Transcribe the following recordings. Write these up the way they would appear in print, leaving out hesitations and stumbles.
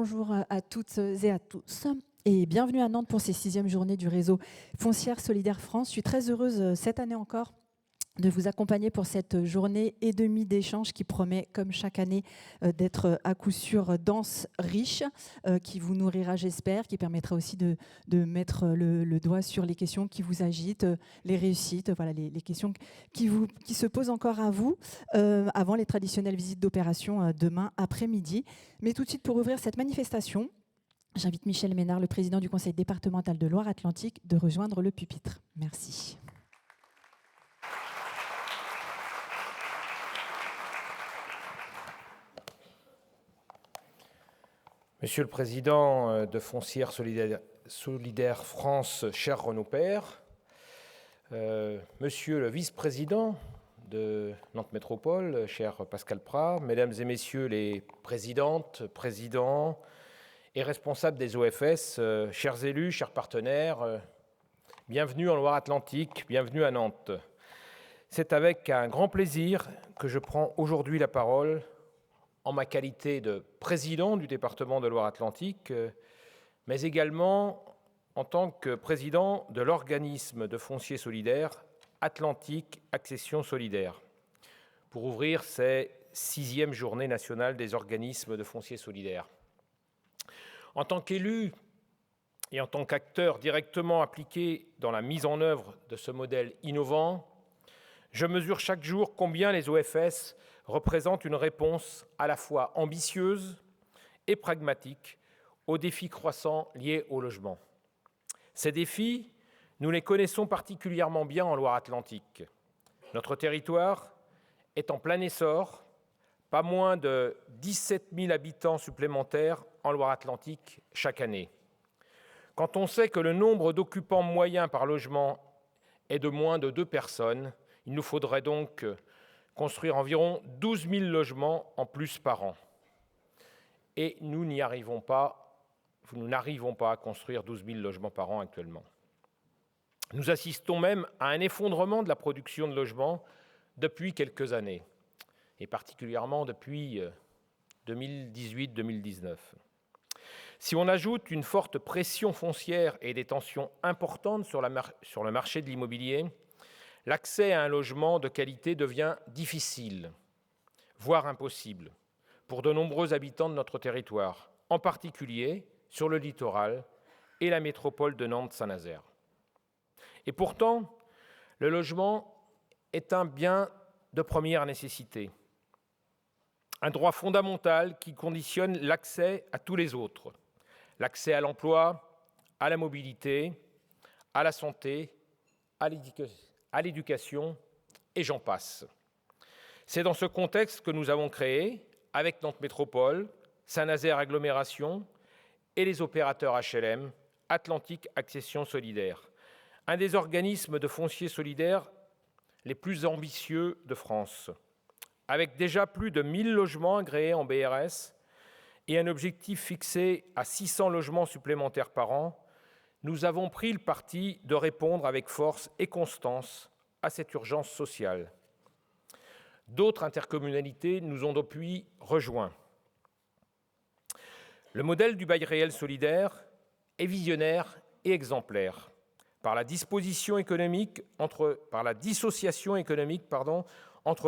bonjour à toutes et à tous et bienvenue à Nantes pour ces 6e journées du réseau Foncière Solidaire France. Je suis très heureuse cette année encore de vous accompagner pour cette journée et demie d'échange qui promet, comme chaque année, d'être à coup sûr dense, riche, qui vous nourrira, j'espère, qui permettra aussi de mettre le doigt sur les questions qui vous agitent, les réussites, voilà, les questions qui se posent encore à vous avant les traditionnelles visites d'opération demain après-midi. Mais tout de suite, pour ouvrir cette manifestation, j'invite Michel Ménard, le président du conseil départemental de Loire-Atlantique, de rejoindre le pupitre. Merci. Monsieur le Président de Foncière Solidaire France, cher Renaud Père, Monsieur le Vice-président de Nantes Métropole, cher Pascal Prat, Mesdames et Messieurs les présidentes, présidents et responsables des OFS, chers élus, chers partenaires, bienvenue en Loire-Atlantique, bienvenue à Nantes. C'est avec un grand plaisir que je prends aujourd'hui la parole en ma qualité de président du département de Loire-Atlantique, mais également en tant que président de l'organisme de foncier solidaire Atlantique Accession Solidaire, pour ouvrir ces 6e journées nationales des organismes de foncier solidaire. En tant qu'élu et en tant qu'acteur directement impliqué dans la mise en œuvre de ce modèle innovant, je mesure chaque jour combien les OFS représentent une réponse à la fois ambitieuse et pragmatique aux défis croissants liés au logement. Ces défis, nous les connaissons particulièrement bien en Loire-Atlantique. Notre territoire est en plein essor, pas moins de 17 000 habitants supplémentaires en Loire-Atlantique chaque année. Quand on sait que le nombre d'occupants moyen par logement est de moins de 2 personnes, il nous faudrait donc construire environ 12 000 logements en plus par an. Et nous n'arrivons pas à construire 12 000 logements par an actuellement. Nous assistons même à un effondrement de la production de logements depuis quelques années, et particulièrement depuis 2018-2019. Si on ajoute une forte pression foncière et des tensions importantes sur le marché de l'immobilier, l'accès à un logement de qualité devient difficile, voire impossible, pour de nombreux habitants de notre territoire, en particulier sur le littoral et la métropole de Nantes-Saint-Nazaire. Et pourtant, le logement est un bien de première nécessité, un droit fondamental qui conditionne l'accès à tous les autres, l'accès à l'emploi, à la mobilité, à la santé, à l'éducation, et j'en passe. C'est dans ce contexte que nous avons créé, avec Nantes Métropole, Saint-Nazaire Agglomération et les opérateurs HLM, Atlantique Accession Solidaire, un des organismes de foncier solidaire les plus ambitieux de France, avec déjà plus de 1 000 logements agréés en BRS et un objectif fixé à 600 logements supplémentaires par an. Nous avons pris le parti de répondre avec force et constance à cette urgence sociale. D'autres intercommunalités nous ont depuis rejoints. Le modèle du bail réel solidaire est visionnaire et exemplaire. Par la dissociation économique entre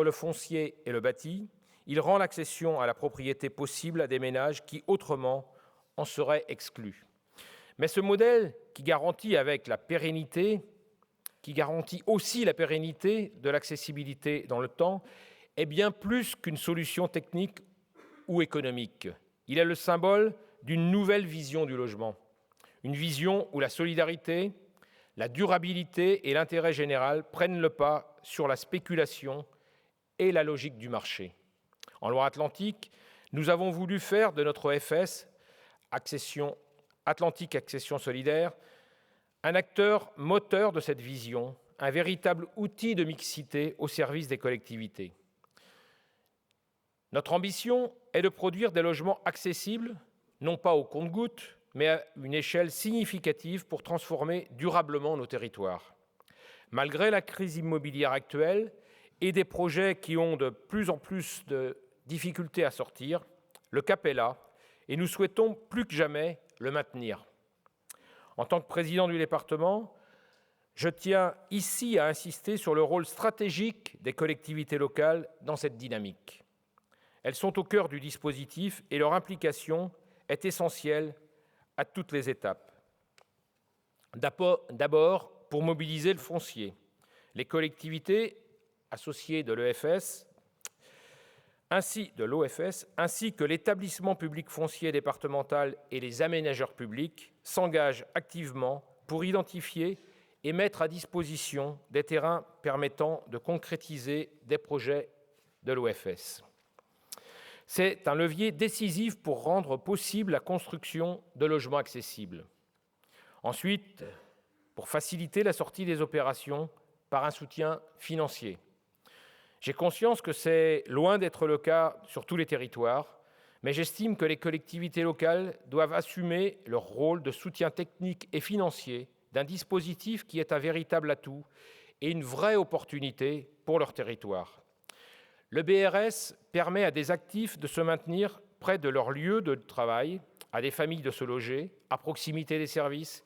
le foncier et le bâti, il rend l'accession à la propriété possible à des ménages qui autrement en seraient exclus. Mais ce modèle qui garantit aussi la pérennité de l'accessibilité dans le temps est bien plus qu'une solution technique ou économique. Il est le symbole d'une nouvelle vision du logement, une vision où la solidarité, la durabilité et l'intérêt général prennent le pas sur la spéculation et la logique du marché. En Loire-Atlantique, nous avons voulu faire de notre OFS, Atlantique Accession Solidaire, un acteur moteur de cette vision, un véritable outil de mixité au service des collectivités. Notre ambition est de produire des logements accessibles, non pas au compte-gouttes, mais à une échelle significative pour transformer durablement nos territoires. Malgré la crise immobilière actuelle et des projets qui ont de plus en plus de difficultés à sortir, le cap est là et nous souhaitons plus que jamais le maintenir. En tant que président du département, je tiens ici à insister sur le rôle stratégique des collectivités locales dans cette dynamique. Elles sont au cœur du dispositif et leur implication est essentielle à toutes les étapes. D'abord, pour mobiliser le foncier. Les collectivités associées de l'OFS, ainsi que l'établissement public foncier départemental et les aménageurs publics s'engagent activement pour identifier et mettre à disposition des terrains permettant de concrétiser des projets de l'OFS. C'est un levier décisif pour rendre possible la construction de logements accessibles. Ensuite, pour faciliter la sortie des opérations par un soutien financier. J'ai conscience que c'est loin d'être le cas sur tous les territoires, mais j'estime que les collectivités locales doivent assumer leur rôle de soutien technique et financier d'un dispositif qui est un véritable atout et une vraie opportunité pour leur territoire. Le BRS permet à des actifs de se maintenir près de leur lieu de travail, à des familles de se loger, à proximité des services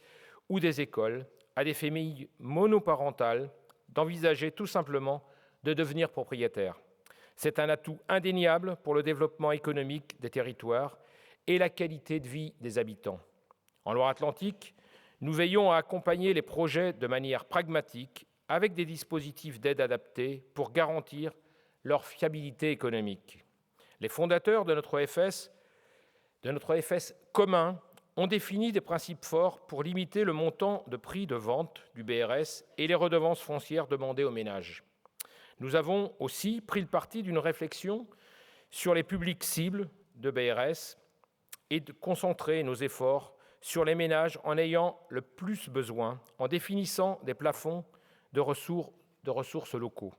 ou des écoles, à des familles monoparentales d'envisager tout simplement de devenir propriétaires. C'est un atout indéniable pour le développement économique des territoires et la qualité de vie des habitants. En Loire-Atlantique, nous veillons à accompagner les projets de manière pragmatique avec des dispositifs d'aide adaptés pour garantir leur fiabilité économique. Les fondateurs de notre OFS commun ont défini des principes forts pour limiter le montant de prix de vente du BRS et les redevances foncières demandées aux ménages. Nous avons aussi pris le parti d'une réflexion sur les publics cibles de BRS et de concentrer nos efforts sur les ménages en ayant le plus besoin, en définissant des plafonds de ressources locaux.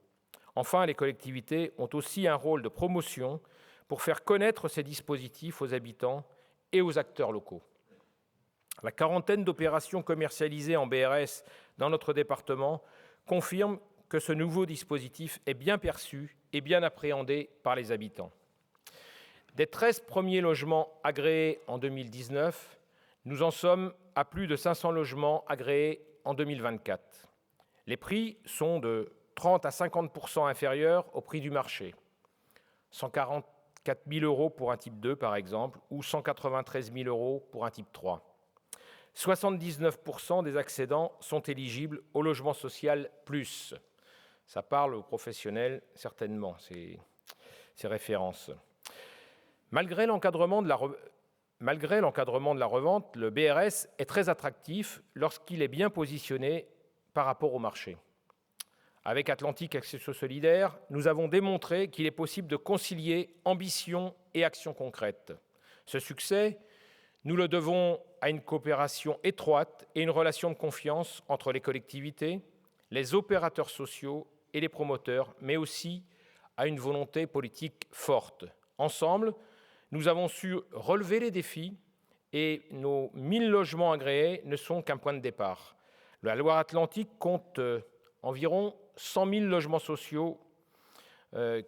Enfin, les collectivités ont aussi un rôle de promotion pour faire connaître ces dispositifs aux habitants et aux acteurs locaux. La quarantaine d'opérations commercialisées en BRS dans notre département confirme que ce nouveau dispositif est bien perçu et bien appréhendé par les habitants. Des 13 premiers logements agréés en 2019, nous en sommes à plus de 500 logements agréés en 2024. Les prix sont de 30 à 50% inférieurs au prix du marché. 144 000 € pour un type 2, par exemple, ou 193 000 € pour un type 3. 79% des accédants sont éligibles au logement social plus. Ça parle aux professionnels, certainement, ces références. Malgré l'encadrement de la revente, le BRS est très attractif lorsqu'il est bien positionné par rapport au marché. Avec Atlantique Accession Solidaire, nous avons démontré qu'il est possible de concilier ambition et action concrète. Ce succès, nous le devons à une coopération étroite et une relation de confiance entre les collectivités, les opérateurs sociaux et les promoteurs, mais aussi à une volonté politique forte. Ensemble, nous avons su relever les défis et nos 1000 logements agréés ne sont qu'un point de départ. La Loire-Atlantique compte environ 100 000 logements sociaux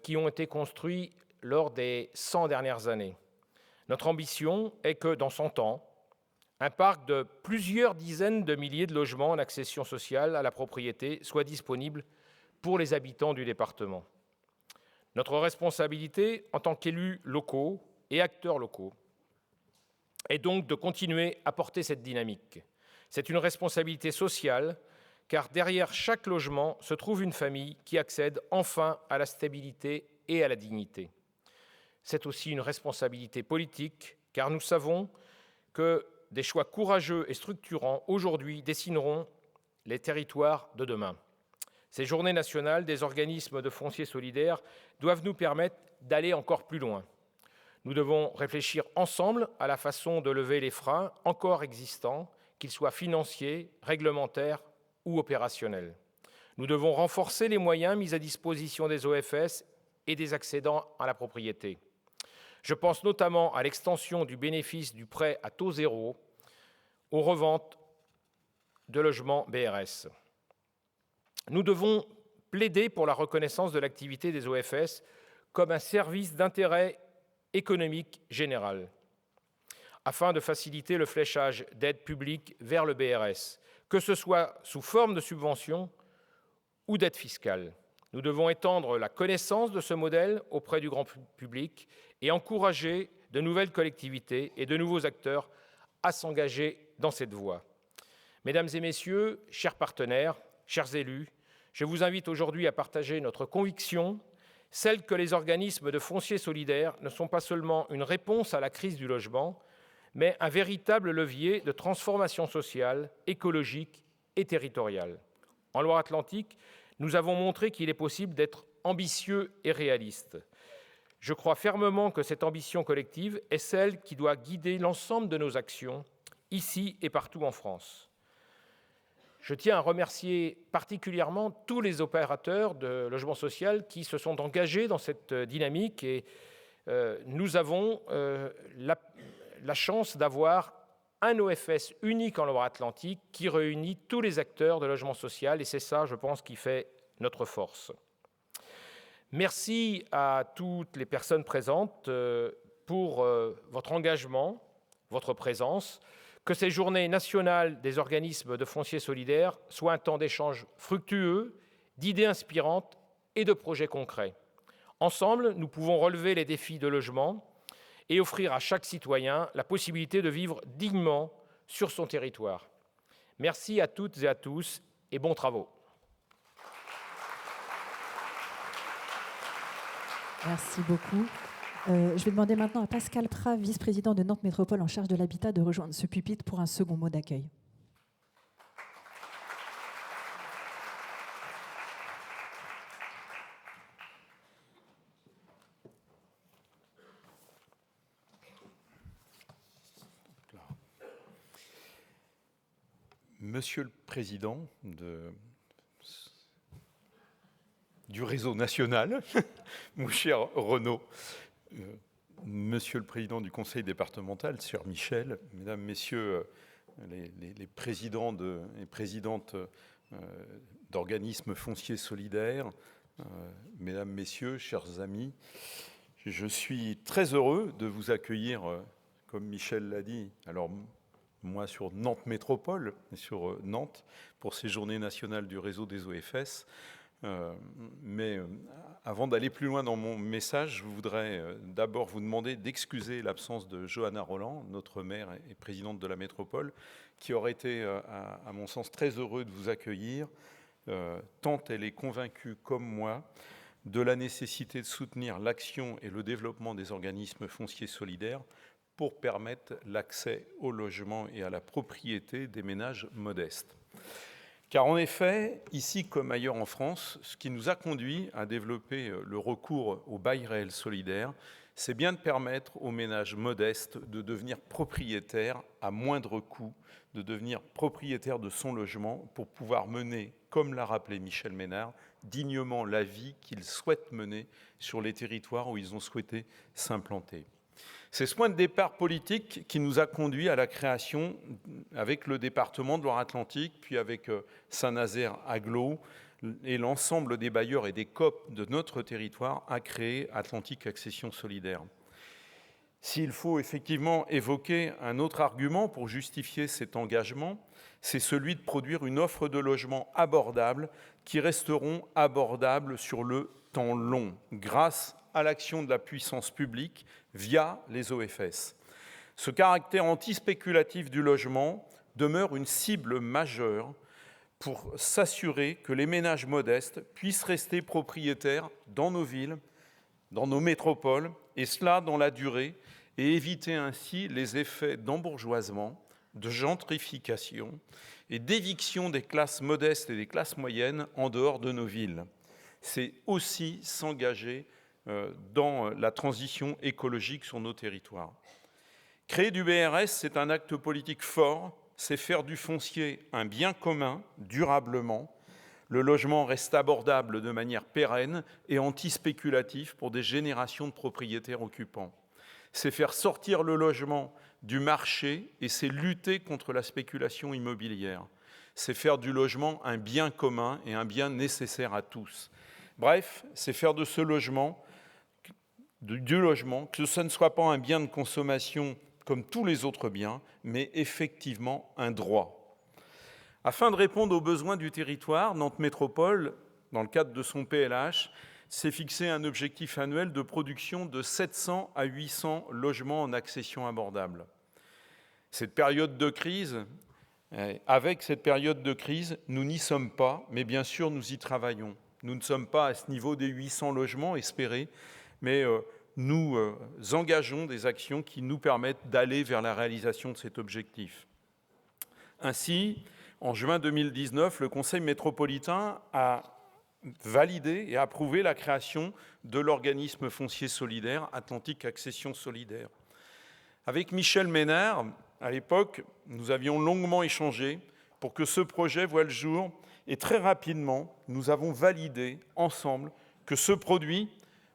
qui ont été construits lors des 100 dernières années. Notre ambition est que, dans 100 ans, un parc de plusieurs dizaines de milliers de logements en accession sociale à la propriété soit disponible pour les habitants du département. Notre responsabilité en tant qu'élus locaux et acteurs locaux est donc de continuer à porter cette dynamique. C'est une responsabilité sociale, car derrière chaque logement se trouve une famille qui accède enfin à la stabilité et à la dignité. C'est aussi une responsabilité politique, car nous savons que des choix courageux et structurants aujourd'hui dessineront les territoires de demain. Ces journées nationales des organismes de foncier solidaire doivent nous permettre d'aller encore plus loin. Nous devons réfléchir ensemble à la façon de lever les freins encore existants, qu'ils soient financiers, réglementaires ou opérationnels. Nous devons renforcer les moyens mis à disposition des OFS et des accédants à la propriété. Je pense notamment à l'extension du bénéfice du prêt à taux zéro aux reventes de logements BRS. Nous devons plaider pour la reconnaissance de l'activité des OFS comme un service d'intérêt économique général. afin de faciliter le fléchage d'aides publiques vers le BRS, que ce soit sous forme de subventions ou d'aides fiscales. Nous devons étendre la connaissance de ce modèle auprès du grand public et encourager de nouvelles collectivités et de nouveaux acteurs à s'engager dans cette voie. Mesdames et messieurs, chers partenaires, chers élus, je vous invite aujourd'hui à partager notre conviction, celle que les organismes de foncier solidaire ne sont pas seulement une réponse à la crise du logement, mais un véritable levier de transformation sociale, écologique et territoriale. En Loire-Atlantique, nous avons montré qu'il est possible d'être ambitieux et réaliste. Je crois fermement que cette ambition collective est celle qui doit guider l'ensemble de nos actions, ici et partout en France. Je tiens à remercier particulièrement tous les opérateurs de logement social qui se sont engagés dans cette dynamique et nous avons la chance d'avoir un OFS unique en Loire-Atlantique qui réunit tous les acteurs de logement social et c'est ça, je pense, qui fait notre force. Merci à toutes les personnes présentes pour votre engagement, votre présence. Que ces journées nationales des organismes de foncier solidaire soient un temps d'échange fructueux, d'idées inspirantes et de projets concrets. Ensemble, nous pouvons relever les défis de logement et offrir à chaque citoyen la possibilité de vivre dignement sur son territoire. Merci à toutes et à tous et bons travaux. Merci beaucoup. Je vais demander maintenant à Pascal Prat, vice-président de Nantes Métropole en charge de l'habitat, de rejoindre ce pupitre pour un second mot d'accueil. Monsieur le Président du réseau national, mon cher Renaud, Monsieur le Président du Conseil départemental, cher Michel, Mesdames, Messieurs les présidents et présidentes d'organismes fonciers solidaires, Mesdames, Messieurs, chers amis, je suis très heureux de vous accueillir, comme Michel l'a dit, alors moi sur Nantes Métropole, sur Nantes, pour ces journées nationales du réseau des OFS. Mais avant d'aller plus loin dans mon message, je voudrais d'abord vous demander d'excuser l'absence de Johanna Roland, notre maire et présidente de la métropole, qui aurait été, à mon sens, très heureux de vous accueillir, tant elle est convaincue, comme moi, de la nécessité de soutenir l'action et le développement des organismes fonciers solidaires pour permettre l'accès au logement et à la propriété des ménages modestes. Car en effet, ici comme ailleurs en France, ce qui nous a conduit à développer le recours au bail réel solidaire, c'est bien de permettre aux ménages modestes de devenir propriétaires à moindre coût, de devenir propriétaires de son logement pour pouvoir mener, comme l'a rappelé Michel Ménard, dignement la vie qu'ils souhaitent mener sur les territoires où ils ont souhaité s'implanter. C'est ce point de départ politique qui nous a conduit à la création, avec le département de Loire-Atlantique, puis avec Saint-Nazaire Agglo et l'ensemble des bailleurs et des COP de notre territoire, à créer Atlantique Accession Solidaire. S'il faut effectivement évoquer un autre argument pour justifier cet engagement, c'est celui de produire une offre de logements abordables qui resteront abordables sur le temps long, grâce à l'action de la puissance publique via les OFS. Ce caractère antispéculatif du logement demeure une cible majeure pour s'assurer que les ménages modestes puissent rester propriétaires dans nos villes, dans nos métropoles, et cela dans la durée, et éviter ainsi les effets d'embourgeoisement, de gentrification et d'éviction des classes modestes et des classes moyennes en dehors de nos villes. C'est aussi s'engager dans la transition écologique sur nos territoires. Créer du BRS, c'est un acte politique fort, c'est faire du foncier un bien commun, durablement. Le logement reste abordable de manière pérenne et anti-spéculatif pour des générations de propriétaires occupants. C'est faire sortir le logement du marché et c'est lutter contre la spéculation immobilière. C'est faire du logement un bien commun et un bien nécessaire à tous. Bref, c'est faire de ce logement, du logement, que ce ne soit pas un bien de consommation comme tous les autres biens, mais effectivement un droit. Afin de répondre aux besoins du territoire, Nantes Métropole, dans le cadre de son PLH, s'est fixé un objectif annuel de production de 700 à 800 logements en accession abordable. Avec cette période de crise, nous n'y sommes pas, mais bien sûr, nous y travaillons. Nous ne sommes pas à ce niveau des 800 logements espérés, mais nous engageons des actions qui nous permettent d'aller vers la réalisation de cet objectif. Ainsi, en juin 2019, le Conseil métropolitain a validé et approuvé la création de l'organisme foncier solidaire Atlantique Accession Solidaire. Avec Michel Ménard, à l'époque, nous avions longuement échangé pour que ce projet voie le jour et très rapidement, nous avons validé ensemble que ce produit,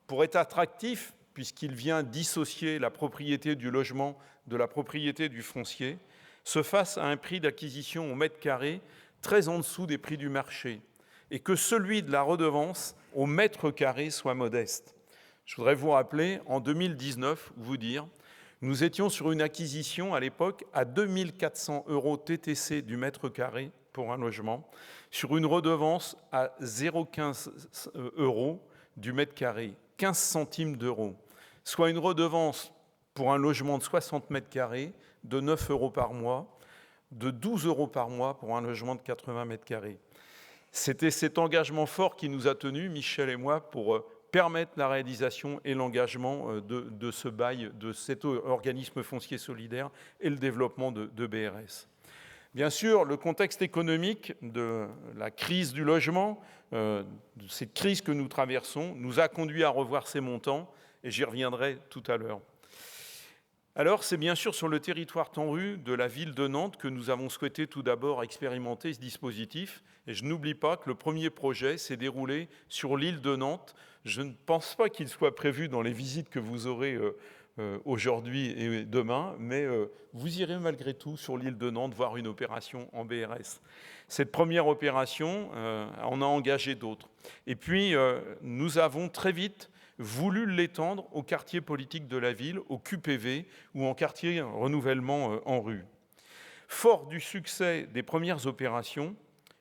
pour être attractif, puisqu'il vient dissocier la propriété du logement de la propriété du foncier, se fasse à un prix d'acquisition au mètre carré très en dessous des prix du marché et que celui de la redevance au mètre carré soit modeste. Je voudrais vous rappeler, en 2019, vous dire, nous étions sur une acquisition à l'époque à 2400 € TTC du mètre carré pour un logement, sur une redevance à 0,15 € du mètre carré, 15 centimes d'euros, soit une redevance pour un logement de 60 mètres carrés de 9 € par mois, de 12 € par mois pour un logement de 80 mètres carrés. C'était cet engagement fort qui nous a tenus, Michel et moi, pour permettre la réalisation et l'engagement de ce bail, de cet organisme foncier solidaire et le développement de BRS. Bien sûr, le contexte économique de la crise du logement, de cette crise que nous traversons, nous a conduit à revoir ces montants, et j'y reviendrai tout à l'heure. Alors, c'est bien sûr sur le territoire TANRU de la ville de Nantes que nous avons souhaité tout d'abord expérimenter ce dispositif. Et je n'oublie pas que le premier projet s'est déroulé sur l'île de Nantes. Je ne pense pas qu'il soit prévu dans les visites que vous aurez aujourd'hui et demain, mais vous irez malgré tout sur l'île de Nantes voir une opération en BRS. Cette première opération, on a engagé d'autres. Et puis, nous avons très vite voulu l'étendre au quartier politique de la ville, au QPV ou en quartier renouvellement en rue. Fort du succès des premières opérations,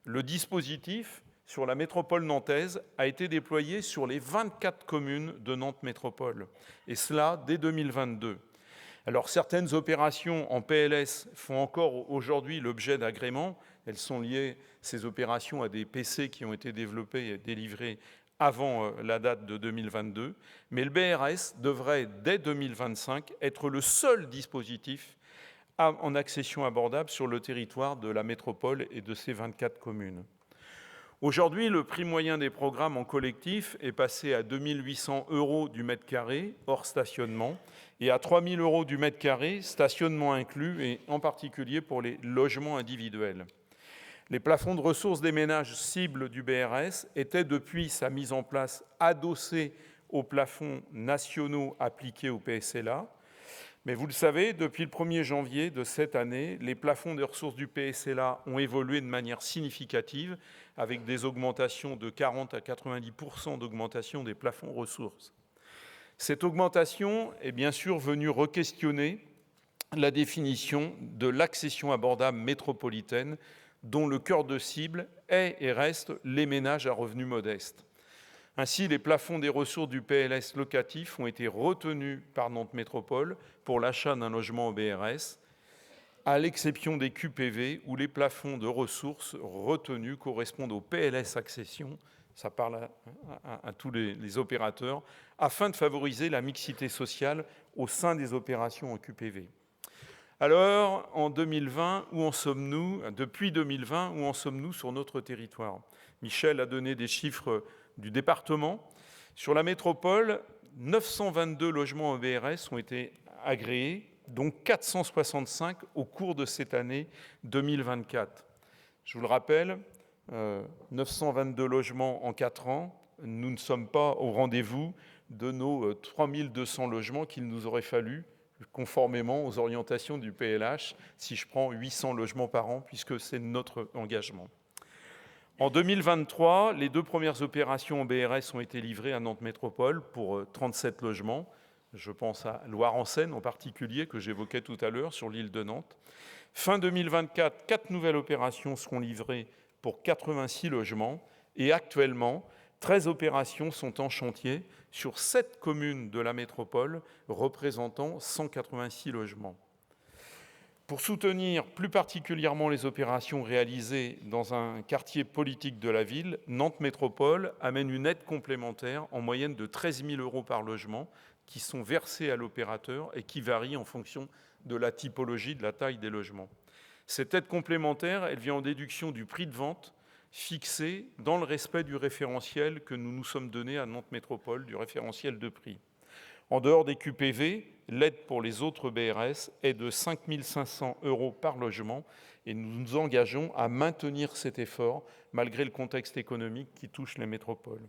le dispositif sur la métropole nantaise a été déployé sur les 24 communes de Nantes Métropole, et cela dès 2022. Alors certaines opérations en PLS font encore aujourd'hui l'objet d'agréments. Elles sont liées, ces opérations, à des PC qui ont été développés et délivrés avant la date de 2022, mais le BRS devrait, dès 2025, être le seul dispositif en accession abordable sur le territoire de la métropole et de ses 24 communes. Aujourd'hui, le prix moyen des programmes en collectif est passé à 2 800 € du mètre carré, hors stationnement, et à 3 000 € du mètre carré, stationnement inclus, et en particulier pour les logements individuels. Les plafonds de ressources des ménages cibles du BRS étaient, depuis sa mise en place, adossés aux plafonds nationaux appliqués au PSLA. Mais vous le savez, depuis le 1er janvier de cette année, les plafonds des ressources du PSLA ont évolué de manière significative, avec des augmentations de 40 à 90% d'augmentation des plafonds ressources. Cette augmentation est bien sûr venue re-questionner la définition de l'accession abordable métropolitaine, dont le cœur de cible est et reste les ménages à revenus modestes. Ainsi, les plafonds des ressources du PLS locatif ont été retenus par Nantes Métropole pour l'achat d'un logement au BRS, à l'exception des QPV, où les plafonds de ressources retenus correspondent au PLS accession, ça parle à tous les opérateurs, afin de favoriser la mixité sociale au sein des opérations en QPV. Alors, en 2020, où en sommes-nous ? Depuis 2020, où en sommes-nous sur notre territoire ? Michel a donné des chiffres du département. Sur la métropole, 922 logements au BRS ont été agréés, dont 465 au cours de cette année 2024. Je vous le rappelle, 922 logements en 4 ans, nous ne sommes pas au rendez-vous de nos 3200 logements qu'il nous aurait fallu, conformément aux orientations du PLH, si je prends 800 logements par an, puisque c'est notre engagement. En 2023, les 2 premières opérations en BRS ont été livrées à Nantes Métropole pour 37 logements. Je pense à Loire-en-Seine en particulier, que j'évoquais tout à l'heure, sur l'île de Nantes. Fin 2024, 4 nouvelles opérations seront livrées pour 86 logements. Et actuellement, 13 opérations sont en chantier sur 7 communes de la métropole, représentant 186 logements. Pour soutenir plus particulièrement les opérations réalisées dans un quartier politique de la ville, Nantes Métropole amène une aide complémentaire en moyenne de 13 000 € par logement qui sont versés à l'opérateur et qui varient en fonction de la typologie, de la taille des logements. Cette aide complémentaire, elle vient en déduction du prix de vente fixé dans le respect du référentiel que nous nous sommes donné à Nantes Métropole, du référentiel de prix. En dehors des QPV, l'aide pour les autres BRS est de 5 500 € par logement et nous nous engageons à maintenir cet effort malgré le contexte économique qui touche les métropoles.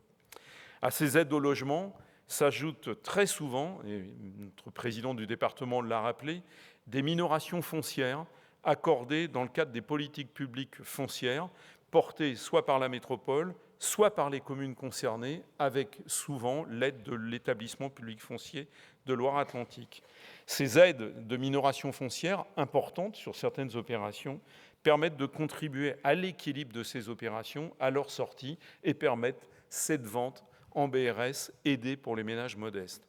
À ces aides au logement s'ajoutent très souvent, et notre président du département l'a rappelé, des minorations foncières accordées dans le cadre des politiques publiques foncières portées soit par la métropole, soit par les communes concernées, avec souvent l'aide de l'établissement public foncier de Loire-Atlantique. Ces aides de minoration foncière importantes sur certaines opérations permettent de contribuer à l'équilibre de ces opérations à leur sortie et permettent cette vente en BRS aidée pour les ménages modestes.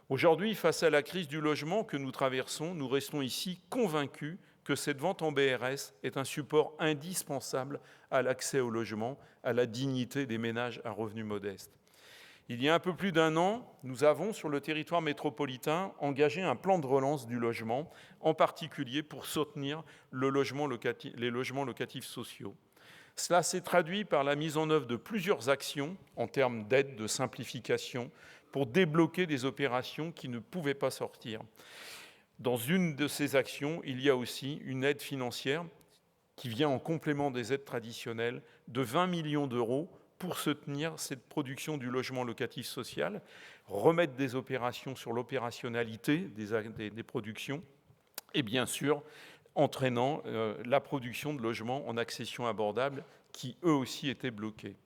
Aujourd'hui, face à la crise du logement que nous traversons, nous restons ici convaincus que cette vente en BRS est un support indispensable à l'accès au logement, à la dignité des ménages à revenus modestes. Il y a un peu plus d'un an, nous avons, sur le territoire métropolitain, engagé un plan de relance du logement, en particulier pour soutenir les logements locatifs sociaux. Cela s'est traduit par la mise en œuvre de plusieurs actions en termes d'aide, de simplification, pour débloquer des opérations qui ne pouvaient pas sortir. Dans une de ces actions, il y a aussi une aide financière qui vient en complément des aides traditionnelles de 20 millions € pour soutenir cette production du logement locatif social, remettre des opérations sur l'opérationnalité des productions et bien sûr entraînant la production de logements en accession abordable qui eux aussi étaient bloqués.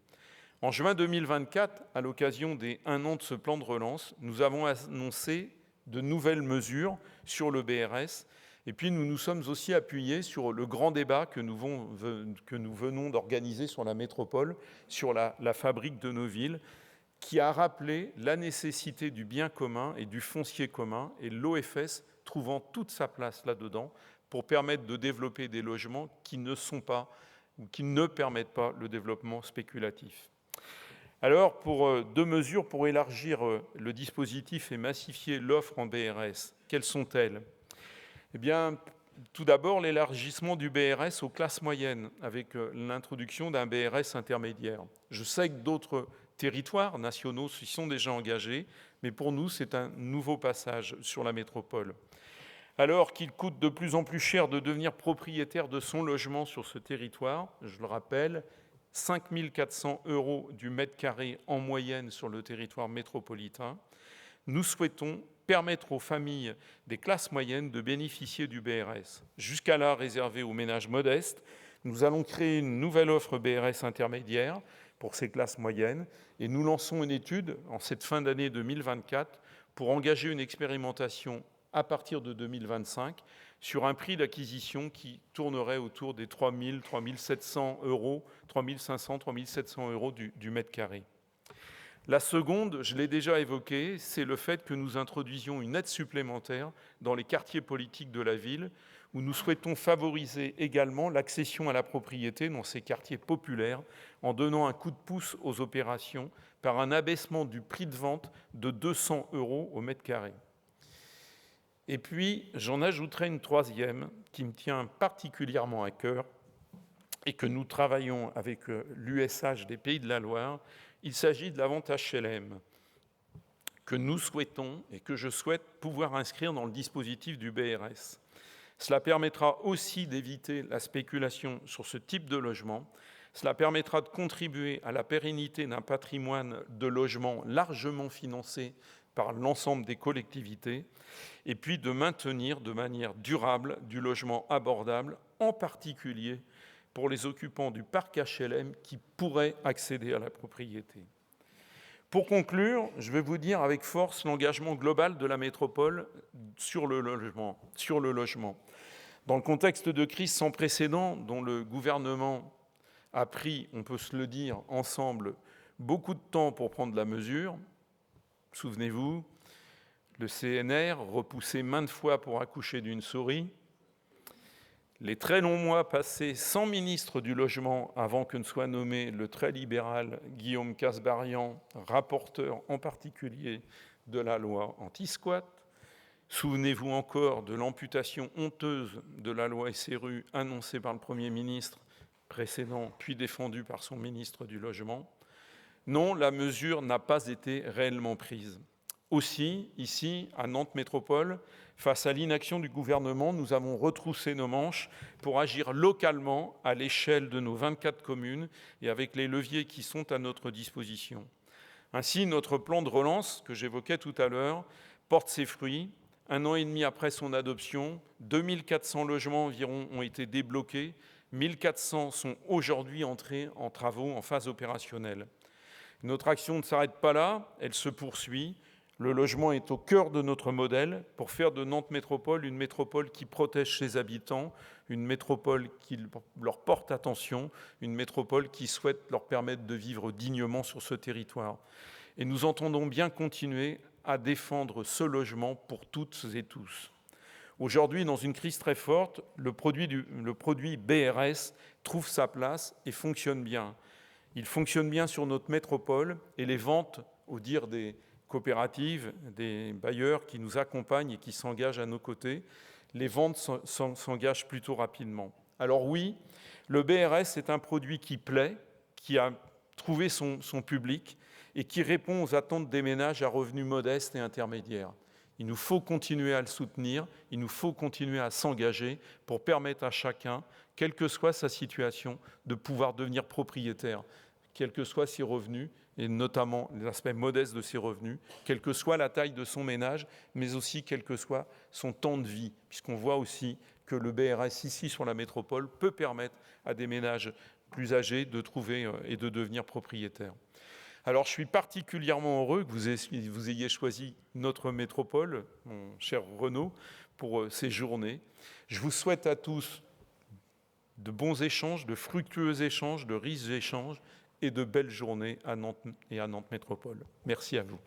En juin 2024, à l'occasion des 1 an de ce plan de relance, nous avons annoncé de nouvelles mesures sur le BRS. Et puis nous nous sommes aussi appuyés sur le grand débat que nous venons d'organiser sur la métropole, sur la fabrique de nos villes, qui a rappelé la nécessité du bien commun et du foncier commun, et l'OFS trouvant toute sa place là-dedans pour permettre de développer des logements qui ne permettent pas le développement spéculatif. Alors, pour 2 mesures pour élargir le dispositif et massifier l'offre en BRS, quelles sont-elles ? Eh bien, tout d'abord, l'élargissement du BRS aux classes moyennes, avec l'introduction d'un BRS intermédiaire. Je sais que d'autres territoires nationaux s'y sont déjà engagés, mais pour nous, c'est un nouveau passage sur la métropole. Alors qu'il coûte de plus en plus cher de devenir propriétaire de son logement sur ce territoire, je le rappelle, 5 400 € du mètre carré en moyenne sur le territoire métropolitain, nous souhaitons permettre aux familles des classes moyennes de bénéficier du BRS. Jusqu'à là réservé aux ménages modestes, nous allons créer une nouvelle offre BRS intermédiaire pour ces classes moyennes et nous lançons une étude en cette fin d'année 2024 pour engager une expérimentation à partir de 2025 sur un prix d'acquisition qui tournerait autour des 3 000, 3 700 €, 3 500, 3 700 € du mètre carré. La seconde, je l'ai déjà évoquée, c'est le fait que nous introduisions une aide supplémentaire dans les quartiers politiques de la ville, où nous souhaitons favoriser également l'accession à la propriété dans ces quartiers populaires, en donnant un coup de pouce aux opérations par un abaissement du prix de vente de 200 € au mètre carré. Et puis, j'en ajouterai une troisième qui me tient particulièrement à cœur et que nous travaillons avec l'USH des Pays de la Loire. Il s'agit de la vente HLM que nous souhaitons et que je souhaite pouvoir inscrire dans le dispositif du BRS. Cela permettra aussi d'éviter la spéculation sur ce type de logement. Cela permettra de contribuer à la pérennité d'un patrimoine de logements largement financé par l'ensemble des collectivités, et puis de maintenir de manière durable du logement abordable, en particulier pour les occupants du parc HLM qui pourraient accéder à la propriété. Pour conclure, je vais vous dire avec force l'engagement global de la métropole sur le logement. Dans le contexte de crise sans précédent dont le gouvernement a pris, on peut se le dire ensemble, beaucoup de temps pour prendre la mesure, souvenez-vous, le CNR repoussé maintes fois pour accoucher d'une souris, les très longs mois passés sans ministre du Logement avant que ne soit nommé le très libéral Guillaume Kasbarian, rapporteur en particulier de la loi anti-squat. Souvenez-vous encore de l'amputation honteuse de la loi SRU annoncée par le Premier ministre précédent, puis défendue par son ministre du Logement. Non, la mesure n'a pas été réellement prise. Aussi, ici, à Nantes Métropole, face à l'inaction du gouvernement, nous avons retroussé nos manches pour agir localement à l'échelle de nos 24 communes et avec les leviers qui sont à notre disposition. Ainsi, notre plan de relance, que j'évoquais tout à l'heure, porte ses fruits. 1 an et demi après son adoption, 2400 logements environ ont été débloqués, 1400 sont aujourd'hui entrés en travaux en phase opérationnelle. Notre action ne s'arrête pas là, elle se poursuit. Le logement est au cœur de notre modèle pour faire de Nantes Métropole une métropole qui protège ses habitants, une métropole qui leur porte attention, une métropole qui souhaite leur permettre de vivre dignement sur ce territoire. Et nous entendons bien continuer à défendre ce logement pour toutes et tous. Aujourd'hui, dans une crise très forte, le produit BRS trouve sa place et fonctionne bien. Il fonctionne bien sur notre métropole et les ventes, au dire des coopératives, des bailleurs qui nous accompagnent et qui s'engagent à nos côtés, les ventes s'engagent plutôt rapidement. Alors oui, le BRS est un produit qui plaît, qui a trouvé son public et qui répond aux attentes des ménages à revenus modestes et intermédiaires. Il nous faut continuer à le soutenir, il nous faut continuer à s'engager pour permettre à chacun, quelle que soit sa situation, de pouvoir devenir propriétaire, quels que soient ses revenus, et notamment l'aspect modeste de ses revenus, quelle que soit la taille de son ménage, mais aussi quel que soit son temps de vie, puisqu'on voit aussi que le BRS ici sur la métropole peut permettre à des ménages plus âgés de trouver et de devenir propriétaires. Alors je suis particulièrement heureux que vous ayez choisi notre métropole, mon cher Renaud, pour ces journées. Je vous souhaite à tous de bons échanges, de fructueux échanges, de riches échanges, et de belles journées à Nantes et à Nantes Métropole. Merci à vous.